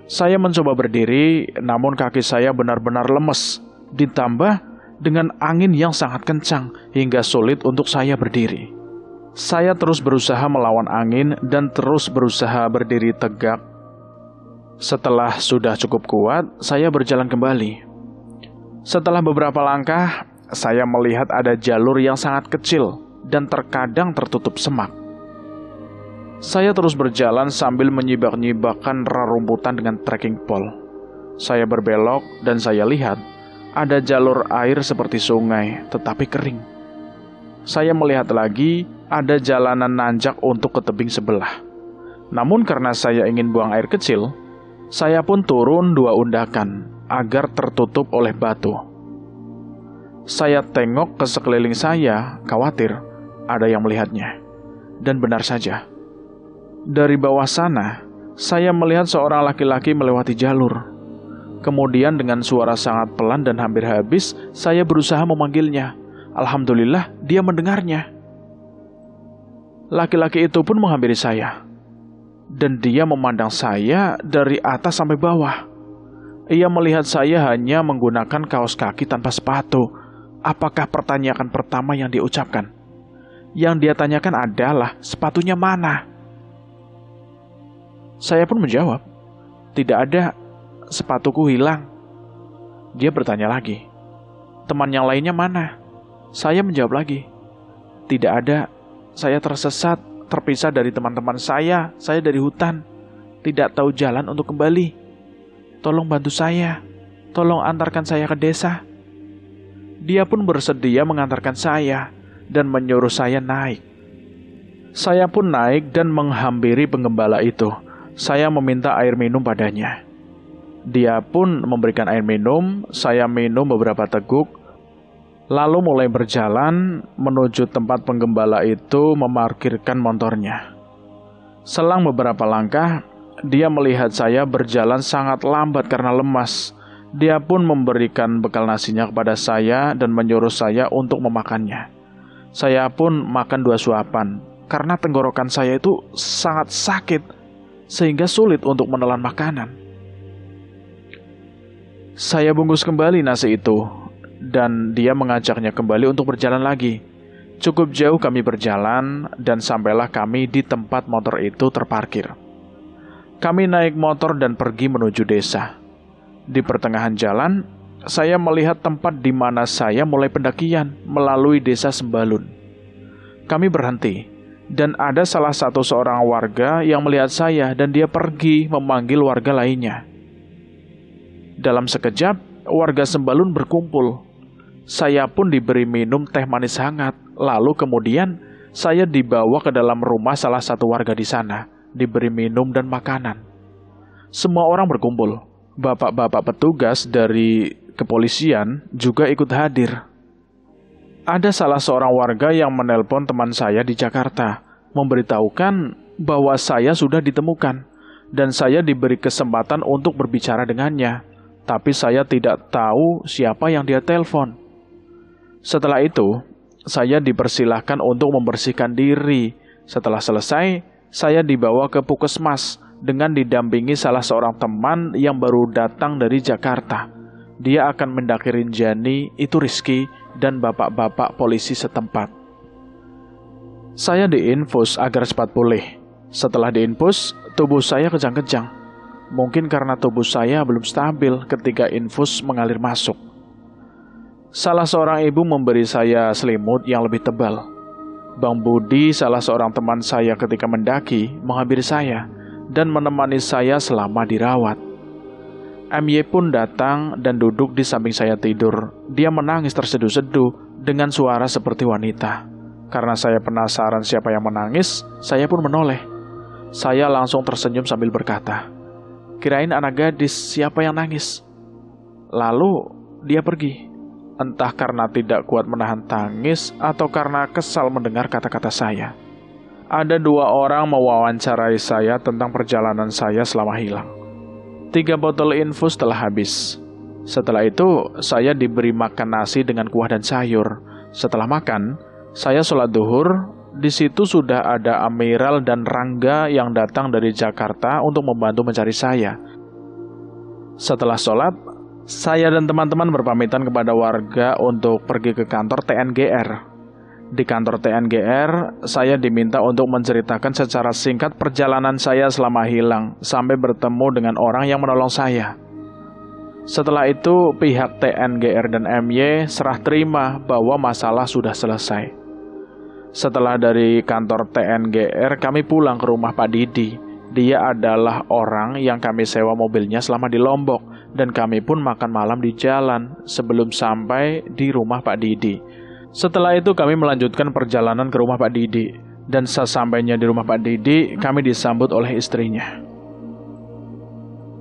Saya mencoba berdiri, namun kaki saya benar-benar lemes, ditambah dengan angin yang sangat kencang hingga sulit untuk saya berdiri. Saya terus berusaha melawan angin dan terus berusaha berdiri tegak. Setelah sudah cukup kuat, saya berjalan kembali. Setelah beberapa langkah, saya melihat ada jalur yang sangat kecil dan terkadang tertutup semak. Saya terus berjalan sambil menyibak-nyibakkan rerumputan dengan trekking pole. Saya berbelok dan saya lihat ada jalur air seperti sungai, tetapi kering. Saya melihat lagi ada jalanan nanjak untuk ke tebing sebelah. Namun karena saya ingin buang air kecil, saya pun turun 2 undakan agar tertutup oleh batu. Saya tengok ke sekeliling saya, khawatir ada yang melihatnya. Dan benar saja. Dari bawah sana, saya melihat seorang laki-laki melewati jalur. Kemudian dengan suara sangat pelan dan hampir habis, saya berusaha memanggilnya. Alhamdulillah, dia mendengarnya. Laki-laki itu pun menghampiri saya. Dan dia memandang saya dari atas sampai bawah. Ia melihat saya hanya menggunakan kaos kaki tanpa sepatu. Apakah pertanyaan pertama yang diucapkan? Yang dia tanyakan adalah, sepatunya mana? Saya pun menjawab, tidak ada, sepatuku hilang. Dia bertanya lagi, teman yang lainnya mana? Saya menjawab lagi, tidak ada, saya tersesat, terpisah dari teman-teman saya dari hutan, tidak tahu jalan untuk kembali. Tolong bantu saya, tolong antarkan saya ke desa. Dia pun bersedia mengantarkan saya dan menyuruh saya naik. Saya pun naik dan menghampiri penggembala itu. Saya meminta air minum padanya. Dia pun memberikan air minum, saya minum beberapa teguk, lalu mulai berjalan menuju tempat penggembala itu memarkirkan motornya. Selang beberapa langkah, dia melihat saya berjalan sangat lambat karena lemas. Dia pun memberikan bekal nasinya kepada saya dan menyuruh saya untuk memakannya. Saya pun makan 2 suapan, karena tenggorokan saya itu sangat sakit, sehingga sulit untuk menelan makanan. Saya bungkus kembali nasi itu, dan dia mengajaknya kembali untuk berjalan lagi. Cukup jauh kami berjalan, dan sampailah kami di tempat motor itu terparkir. Kami naik motor dan pergi menuju desa. Di pertengahan jalan, saya melihat tempat di mana saya mulai pendakian melalui desa Sembalun. Kami berhenti, dan ada salah satu seorang warga yang melihat saya dan dia pergi memanggil warga lainnya. Dalam sekejap, warga Sembalun berkumpul. saya pun diberi minum teh manis hangat. Lalu kemudian saya dibawa ke dalam rumah salah satu warga di sana, diberi minum dan makanan. Semua orang berkumpul. Bapak-bapak petugas dari kepolisian juga ikut hadir. Ada salah seorang warga yang menelpon teman saya di Jakarta, memberitahukan bahwa saya sudah ditemukan, dan saya diberi kesempatan untuk berbicara dengannya. Tapi saya tidak tahu siapa yang dia telepon. Setelah itu, saya dipersilahkan untuk membersihkan diri. Setelah selesai, saya dibawa ke puskesmas dengan didampingi salah seorang teman yang baru datang dari Jakarta. Dia akan mendaki Rinjani, itu Rizky, dan bapak-bapak polisi setempat. Saya diinfus agar cepat pulih. Setelah diinfus, tubuh saya kejang-kejang. Mungkin karena tubuh saya belum stabil ketika infus mengalir masuk. Salah seorang ibu memberi saya selimut yang lebih tebal. Bang Budi, salah seorang teman saya ketika mendaki, menghampiri saya dan menemani saya selama dirawat. MY pun datang dan duduk di samping saya tidur. Dia menangis terseduh-seduh dengan suara seperti wanita. Karena saya penasaran siapa yang menangis, saya pun menoleh. Saya langsung tersenyum sambil berkata, "Kirain anak gadis, siapa yang nangis?" Lalu dia pergi. Entah karena tidak kuat menahan tangis atau karena kesal mendengar kata-kata saya. Ada 2 orang mewawancarai saya tentang perjalanan saya selama hilang. 3 botol infus telah habis. Setelah itu, saya diberi makan nasi dengan kuah dan sayur. Setelah makan, saya sholat duhur. Di situ sudah ada Amiral dan Rangga yang datang dari Jakarta untuk membantu mencari saya. Setelah sholat, saya dan teman-teman berpamitan kepada warga untuk pergi ke kantor TNGR. Di kantor TNGR, saya diminta untuk menceritakan secara singkat perjalanan saya selama hilang, sampai bertemu dengan orang yang menolong saya. Setelah itu, pihak TNGR dan MY serah terima bahwa masalah sudah selesai. Setelah dari kantor TNGR, kami pulang ke rumah Pak Didi. Dia adalah orang yang kami sewa mobilnya selama di Lombok, dan kami pun makan malam di jalan sebelum sampai di rumah Pak Didi. Setelah itu kami melanjutkan perjalanan ke rumah Pak Didi, dan sesampainya di rumah Pak Didi, kami disambut oleh istrinya.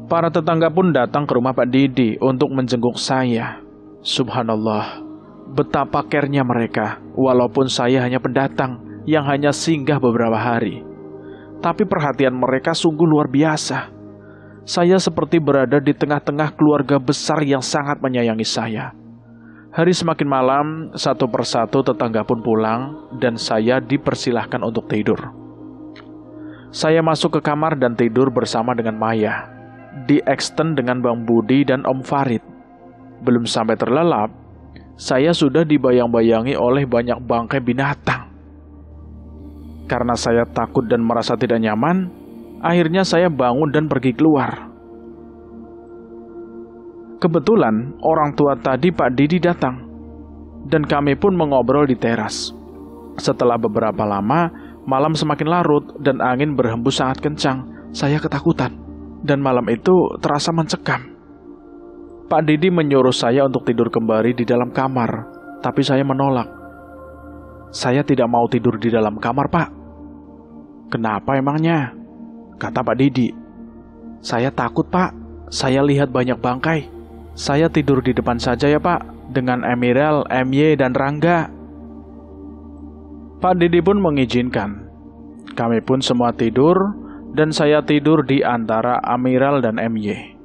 Para tetangga pun datang ke rumah Pak Didi untuk menjenguk saya. Subhanallah, betapa care-nya mereka, walaupun saya hanya pendatang yang hanya singgah beberapa hari. Tapi perhatian mereka sungguh luar biasa. Saya seperti berada di tengah-tengah keluarga besar yang sangat menyayangi saya. Hari semakin malam, satu persatu tetangga pun pulang, dan saya dipersilahkan untuk tidur. Saya masuk ke kamar dan tidur bersama dengan Maya. Di-extend dengan Bang Budi dan Om Farid. Belum sampai terlelap, saya sudah dibayang-bayangi oleh banyak bangkai binatang. Karena saya takut dan merasa tidak nyaman, akhirnya saya bangun dan pergi keluar. Kebetulan orang tua tadi Pak Didi datang, dan kami pun mengobrol di teras. Setelah beberapa lama, malam semakin larut dan angin berhembus sangat kencang. Saya ketakutan, dan malam itu terasa mencekam. Pak Didi menyuruh saya untuk tidur kembali di dalam kamar, tapi saya menolak. "Saya tidak mau tidur di dalam kamar, Pak." "Kenapa emangnya?" kata Pak Didi. "Saya takut, Pak. Saya lihat banyak bangkai. Saya tidur di depan saja ya, Pak, dengan Amiral, MY, dan Rangga." Pak Didi pun mengizinkan. Kami pun semua tidur, dan saya tidur di antara Amiral dan MY.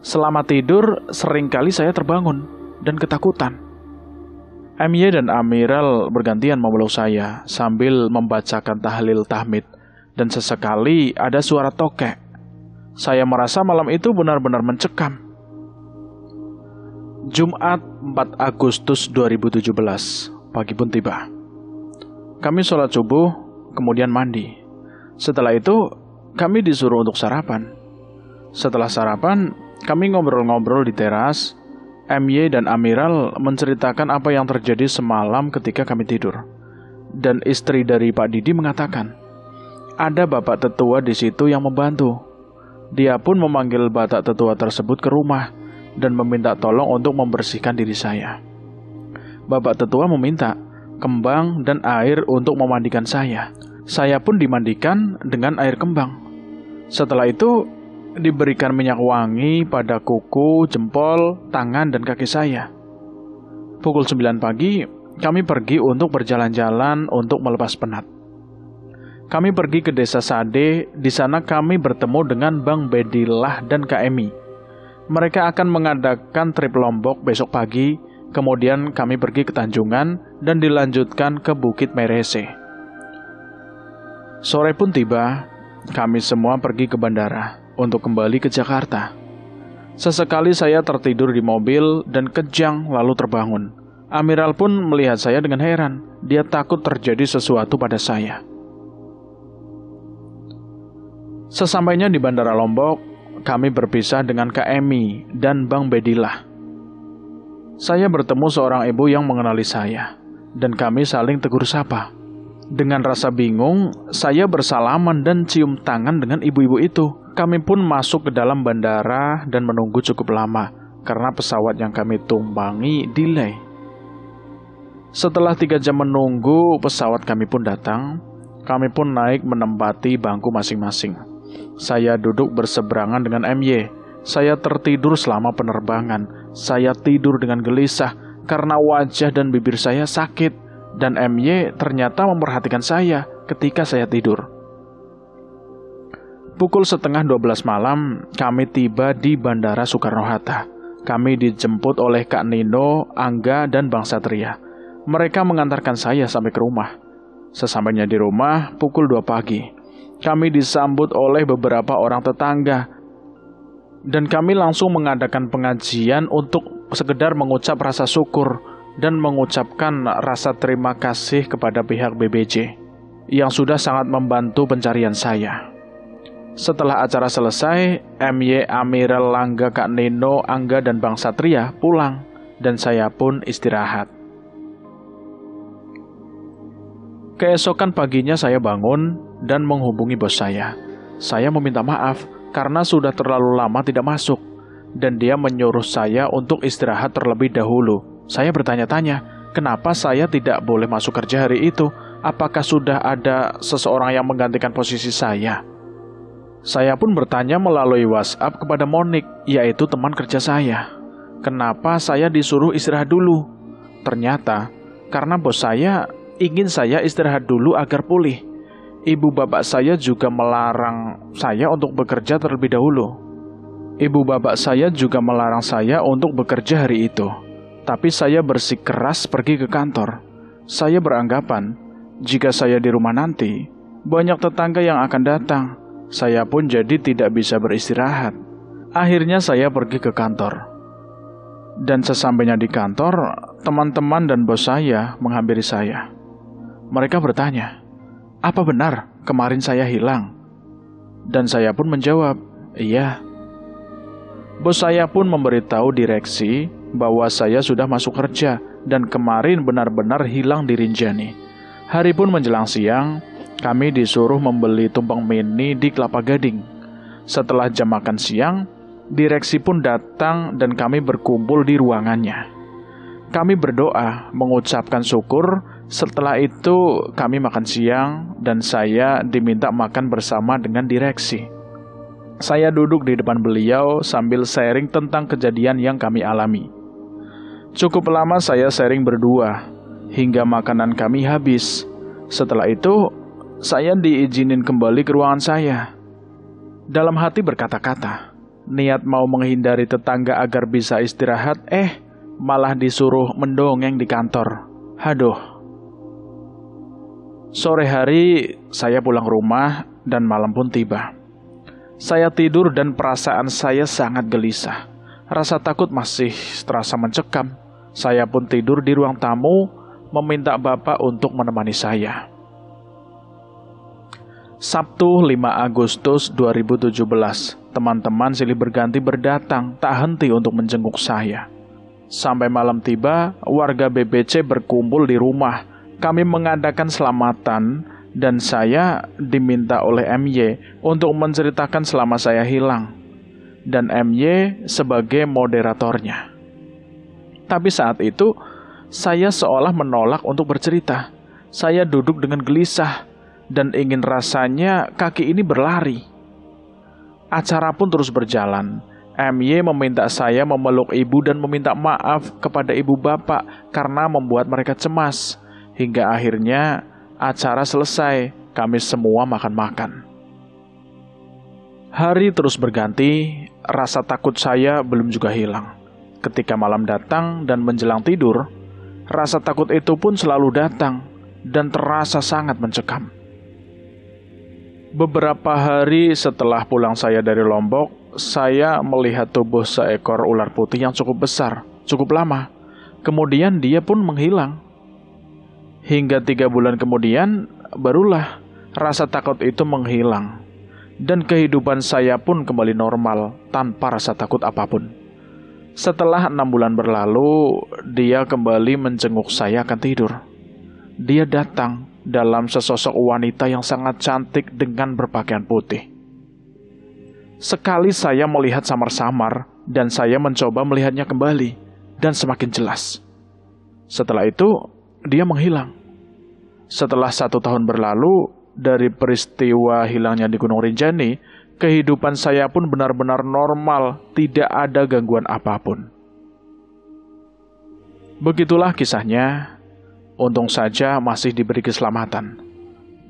Selama tidur, seringkali saya terbangun dan ketakutan. MY dan Amiral bergantian memeluk saya sambil membacakan tahlil tahmid, dan sesekali ada suara tokek. Saya merasa malam itu benar-benar mencekam. Jumat 4 Agustus 2017, pagi pun tiba. Kami sholat subuh, kemudian mandi. Setelah itu, kami disuruh untuk sarapan. Setelah sarapan, kami ngobrol-ngobrol di teras. MY dan Amiral menceritakan apa yang terjadi semalam ketika kami tidur. Dan istri dari Pak Didi mengatakan, ada bapak tetua di situ yang membantu. Dia pun memanggil bapak tetua tersebut ke rumah dan meminta tolong untuk membersihkan diri saya. Bapak tetua meminta kembang dan air untuk memandikan saya. Saya pun dimandikan dengan air kembang. Setelah itu, diberikan minyak wangi pada kuku, jempol, tangan, dan kaki saya. Pukul 9 pagi, kami pergi untuk berjalan-jalan untuk melepas penat. Kami pergi ke desa Sade. Di sana kami bertemu dengan Bang Bedillah dan Kak Emi. Mereka akan mengadakan trip Lombok besok pagi. Kemudian kami pergi ke Tanjungan dan dilanjutkan ke Bukit Merese. Sore pun tiba, kami semua pergi ke bandara untuk kembali ke Jakarta. Sesekali saya tertidur di mobil dan kejang lalu terbangun. Amiral pun melihat saya dengan heran. Dia takut terjadi sesuatu pada saya. Sesampainya di Bandara Lombok, kami berpisah dengan Kak Emi dan Bang Bedillah. Saya bertemu seorang ibu yang mengenali saya, dan kami saling tegur sapa. Dengan rasa bingung, saya bersalaman dan cium tangan dengan ibu-ibu itu. Kami pun masuk ke dalam bandara dan menunggu cukup lama, karena pesawat yang kami tumpangi delay. Setelah 3 jam menunggu, pesawat kami pun datang. Kami pun naik menempati bangku masing-masing. Saya duduk berseberangan dengan MY. Saya tertidur selama penerbangan. Saya tidur dengan gelisah karena wajah dan bibir saya sakit. Dan MY ternyata memperhatikan saya ketika saya tidur. Pukul 11:30 malam, kami tiba di Bandara Soekarno-Hatta. Kami dijemput oleh Kak Nino, Angga, dan Bang Satria. Mereka mengantarkan saya sampai ke rumah. Sesampainya di rumah, pukul 2 pagi. Kami disambut oleh beberapa orang tetangga. Dan kami langsung mengadakan pengajian untuk sekedar mengucap rasa syukur dan mengucapkan rasa terima kasih kepada pihak BBJ yang sudah sangat membantu pencarian saya. Setelah acara selesai, MY, Amiral, Langga, Kak Nino, Angga, dan Bang Satria pulang, dan saya pun istirahat. Keesokan paginya saya bangun dan menghubungi bos saya. Saya meminta maaf karena sudah terlalu lama tidak masuk, dan dia menyuruh saya untuk istirahat terlebih dahulu. Saya bertanya-tanya, kenapa saya tidak boleh masuk kerja hari itu? Apakah sudah ada seseorang yang menggantikan posisi saya? Saya pun bertanya melalui WhatsApp kepada Monik, yaitu teman kerja saya. Kenapa saya disuruh istirahat dulu? Ternyata, karena bos saya ingin saya istirahat dulu agar pulih. Ibu bapak saya juga melarang saya untuk bekerja terlebih dahulu. Ibu bapak saya juga melarang saya untuk bekerja hari itu. Tapi saya bersikeras pergi ke kantor. Saya beranggapan, jika saya di rumah nanti, banyak tetangga yang akan datang. Saya pun jadi tidak bisa beristirahat. Akhirnya saya pergi ke kantor. Dan sesampainya di kantor, teman-teman dan bos saya menghampiri saya. Mereka bertanya, apa benar kemarin saya hilang? Dan saya pun menjawab, iya. Bos saya pun memberitahu direksi bahwa saya sudah masuk kerja dan kemarin benar-benar hilang di Rinjani. Hari pun menjelang siang, kami disuruh membeli tumpeng mini di Kelapa Gading. Setelah jam makan siang, direksi pun datang dan kami berkumpul di ruangannya. Kami berdoa, mengucapkan syukur. Setelah itu kami makan siang dan saya diminta makan bersama dengan direksi. Saya duduk di depan beliau sambil sharing tentang kejadian yang kami alami. Cukup lama saya sharing berdua hingga makanan kami habis. Setelah itu saya diizinin kembali ke ruangan saya. Dalam hati berkata-kata, niat mau menghindari tetangga agar bisa istirahat, malah disuruh mendongeng di kantor. Haduh. Sore hari, saya pulang rumah dan malam pun tiba. Saya tidur dan perasaan saya sangat gelisah. Rasa takut masih terasa mencekam. Saya pun tidur di ruang tamu, meminta bapak untuk menemani saya. Sabtu 5 Agustus 2017, teman-teman silih berganti berdatang, tak henti untuk menjenguk saya. Sampai malam tiba, warga BBC berkumpul di rumah. Kami mengadakan selamatan dan saya diminta oleh MY untuk menceritakan selama saya hilang. Dan MY sebagai moderatornya. Tapi saat itu, Saya seolah menolak untuk bercerita. Saya duduk dengan gelisah dan ingin rasanya kaki ini berlari. Acara pun terus berjalan. MY meminta saya memeluk ibu dan meminta maaf kepada ibu bapak karena membuat mereka cemas. Hingga akhirnya acara selesai, kami semua makan-makan. Hari terus berganti, rasa takut saya belum juga hilang. Ketika malam datang dan menjelang tidur, rasa takut itu pun selalu datang dan terasa sangat mencekam. Beberapa hari setelah pulang saya dari Lombok, saya melihat tubuh seekor ular putih yang cukup besar, cukup lama. Kemudian dia pun menghilang. Hingga 3 bulan kemudian, barulah rasa takut itu menghilang. Dan kehidupan saya pun kembali normal, tanpa rasa takut apapun. Setelah 6 bulan berlalu, dia kembali menjenguk saya akan tidur. Dia datang dalam sesosok wanita yang sangat cantik dengan berpakaian putih. Sekali saya melihat samar-samar dan saya mencoba melihatnya kembali dan semakin jelas. Setelah itu, dia menghilang. Setelah 1 tahun berlalu, dari peristiwa hilangnya di Gunung Rinjani, kehidupan saya pun benar-benar normal, tidak ada gangguan apapun. Begitulah kisahnya. Untung saja masih diberi keselamatan.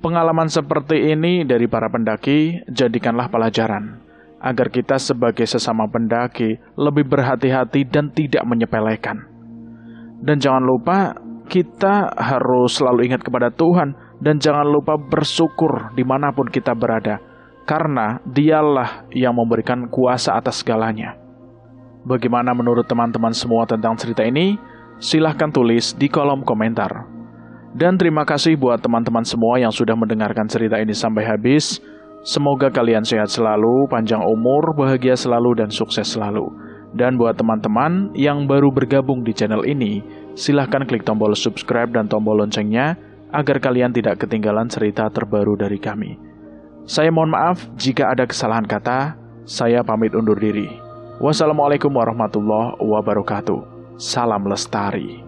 Pengalaman seperti ini dari para pendaki, jadikanlah pelajaran, agar kita sebagai sesama pendaki lebih berhati-hati dan tidak menyepelekan. Dan jangan lupa, kita harus selalu ingat kepada Tuhan, dan jangan lupa bersyukur dimanapun kita berada, karena Dialah yang memberikan kuasa atas segalanya. Bagaimana menurut teman-teman semua tentang cerita ini? Silahkan tulis di kolom komentar. Dan terima kasih buat teman-teman semua yang sudah mendengarkan cerita ini sampai habis. Semoga kalian sehat selalu, panjang umur, bahagia selalu, dan sukses selalu. Dan buat teman-teman yang baru bergabung di channel ini, silahkan klik tombol subscribe dan tombol loncengnya, agar kalian tidak ketinggalan cerita terbaru dari kami. Saya mohon maaf jika ada kesalahan kata. Saya pamit undur diri. Wassalamualaikum warahmatullahi wabarakatuh. Salam lestari.